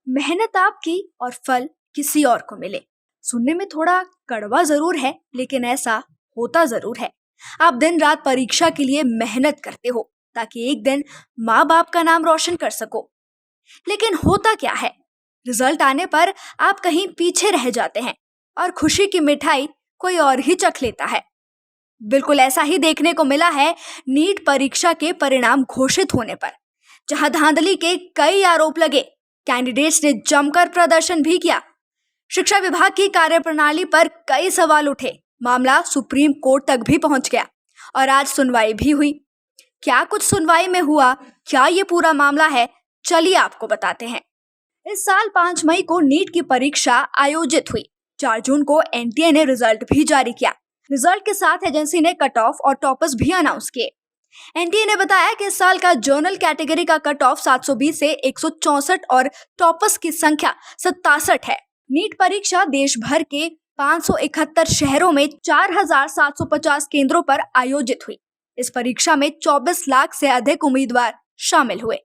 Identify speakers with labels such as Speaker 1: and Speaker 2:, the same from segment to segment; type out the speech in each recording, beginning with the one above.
Speaker 1: मेहनत आपकी और फल किसी और को मिले। सुनने में थोड़ा कड़वा जरूर है, लेकिन ऐसा होता जरूर है। आप दिन रात परीक्षा के लिए मेहनत करते हो ताकि एक दिन माँ बाप का नाम रोशन कर सको। लेकिन होता क्या है, रिजल्ट आने पर आप कहीं पीछे रह जाते हैं और खुशी की मिठाई कोई और ही चख लेता है। बिल्कुल ऐसा ही देखने को मिला है नीट परीक्षा के परिणाम घोषित होने पर, जहां धांधली के कई आरोप लगे। कैंडिडेट्स ने जमकर प्रदर्शन भी किया। शिक्षा विभाग की कार्यप्रणाली पर कई सवाल उठे। मामला सुप्रीम कोर्ट तक भी पहुंच गया और आज सुनवाई भी हुई। क्या कुछ सुनवाई में हुआ, क्या ये पूरा मामला है, चलिए आपको बताते हैं। इस साल 5 मई को नीट की परीक्षा आयोजित हुई। 4 जून को एनटीए ने रिजल्ट भी जारी किया। रिजल्ट के साथ एजेंसी ने कट ऑफ और टॉपर्स भी अनाउंस किए। एनटीए ने बताया कि इस साल का जर्नल कैटेगरी का कट ऑफ 720 से 164 और टॉपर्स की संख्या 67 है। नीट परीक्षा देश भर के 571 शहरों में 4750 केंद्रों पर आयोजित हुई। इस परीक्षा में 24 लाख से अधिक उम्मीदवार शामिल हुए।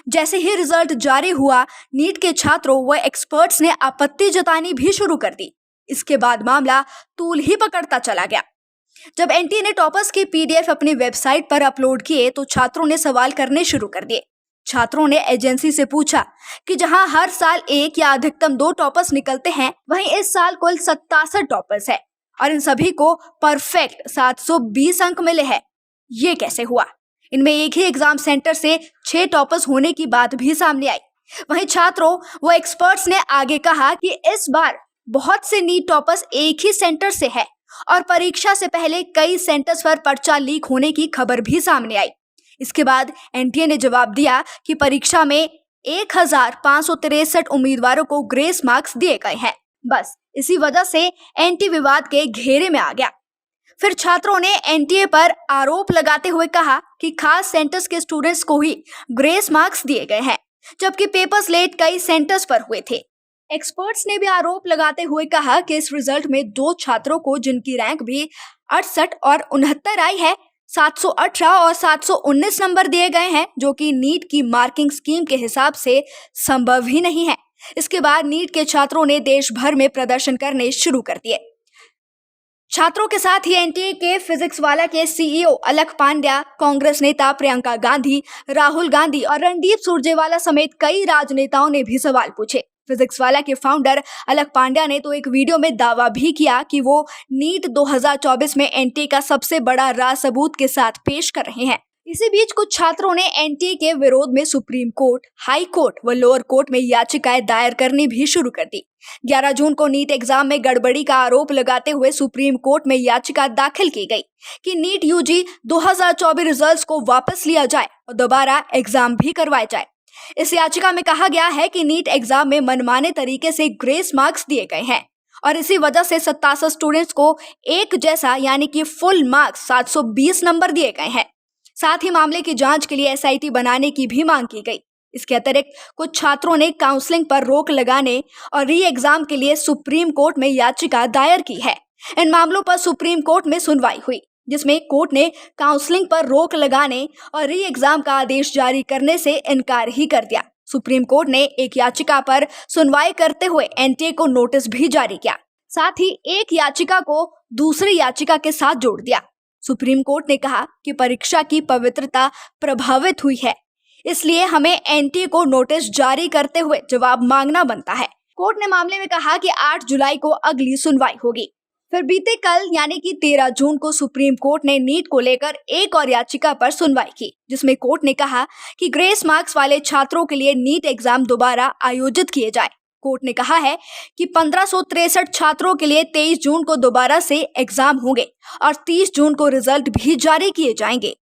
Speaker 1: जैसे ही रिजल्ट जारी हुआ, नीट के छात्रों व एक्सपर्ट्स ने आपत्ति जतानी भी शुरू कर दी। इसके बाद मामला तूल ही पकड़ता चला गया। जब एनटीए ने टॉपर्स के पीडीएफ अपनी वेबसाइट पर अपलोड किए तो छात्रों ने सवाल करने शुरू कर दिए। छात्रों ने एजेंसी से पूछा कि जहां हर साल 1 या अधिकतम 2 टॉपर्स निकलते हैं, वहीं इस साल कुल 67 टॉपर्स है और इन सभी को परफेक्ट 720 अंक मिले हैं। ये कैसे हुआ? इनमें एक ही एग्जाम सेंटर से 6 टॉपर्स होने की बात भी सामने आई। वहीं छात्रों व एक्सपर्ट्स ने आगे कहा कि इस बार बहुत से नीट टॉपर्स एक ही सेंटर से है और परीक्षा से पहले कई सेंटर्स पर पर्चा लीक होने की खबर भी सामने आई। इसके बाद एनटीए ने जवाब दिया कि परीक्षा में 1563 उम्मीदवारों को ग्रेस मार्क्स दिए गए हैं। बस इसी वजह से एनटी विवाद के घेरे में आ गया। फिर छात्रों ने एनटीए पर आरोप लगाते हुए कहा कि खास सेंटर्स के स्टूडेंट्स को ही ग्रेस मार्क्स दिए गए हैं, जबकि पेपर्स लेट कई सेंटर्स पर हुए थे। एक्सपर्ट्स ने भी आरोप लगाते हुए कहा कि इस रिजल्ट में 2 छात्रों को, जिनकी रैंक भी 68 और 69 आई है, 718 और 719 नंबर दिए गए हैं, जो कि नीट की मार्किंग स्कीम के हिसाब से संभव ही नहीं है। इसके बाद नीट के छात्रों ने देश भर में प्रदर्शन करने शुरू कर दिए। छात्रों के साथ ही एनटीए के फिजिक्स वाला के सीईओ अलख पांड्या, कांग्रेस नेता प्रियंका गांधी, राहुल गांधी और रणदीप सुरजेवाला समेत कई राजनेताओं ने भी सवाल पूछे। फिजिक्स वाला के फाउंडर अलख पांड्या ने तो एक वीडियो में दावा भी किया कि वो नीट 2024 में एनटीए का सबसे बड़ा राज सबूत के साथ पेश कर रहे हैं। इसी बीच कुछ छात्रों ने एनटीए के विरोध में सुप्रीम कोर्ट, हाई कोर्ट व लोअर कोर्ट में याचिकाएं दायर करनी भी शुरू कर दी। 11 जून को नीट एग्जाम में गड़बड़ी का आरोप लगाते हुए सुप्रीम कोर्ट में याचिका दाखिल की गई कि नीट यूजी 2024 रिजल्ट्स को वापस लिया जाए और दोबारा एग्जाम भी करवाए जाए। इस याचिका में कहा गया है कि नीट एग्जाम में मनमाने तरीके से ग्रेस मार्क्स दिए गए हैं और इसी वजह से 87 स्टूडेंट्स को एक जैसा यानी कि फुल मार्क्स 720 नंबर दिए गए हैं। साथ ही मामले की जांच के लिए एसआईटी बनाने की भी मांग की गई। इसके अतिरिक्त कुछ छात्रों ने काउंसलिंग पर रोक लगाने और री एग्जाम के लिए सुप्रीम कोर्ट में याचिका दायर की है। इन मामलों पर सुप्रीम कोर्ट में सुनवाई हुई, जिसमें कोर्ट ने काउंसलिंग पर रोक लगाने और री एग्जाम का आदेश जारी करने से इनकार ही कर दिया। सुप्रीम कोर्ट ने एक याचिका पर सुनवाई करते हुए एनटीए को नोटिस भी जारी किया। साथ ही एक याचिका को दूसरी याचिका के साथ जोड़ दिया। सुप्रीम कोर्ट ने कहा कि परीक्षा की पवित्रता प्रभावित हुई है, इसलिए हमें एनटीए को नोटिस जारी करते हुए जवाब मांगना बनता है। कोर्ट ने मामले में कहा कि 8 जुलाई को अगली सुनवाई होगी। फिर बीते कल यानी कि 13 जून को सुप्रीम कोर्ट ने नीट को लेकर एक और याचिका पर सुनवाई की, जिसमें कोर्ट ने कहा कि ग्रेस मार्क्स वाले छात्रों के लिए नीट एग्जाम दोबारा आयोजित किए जाए। कोर्ट ने कहा है कि 1563 छात्रों के लिए 23 जून को दोबारा से एग्जाम होंगे और 30 जून को रिजल्ट भी जारी किए जाएंगे।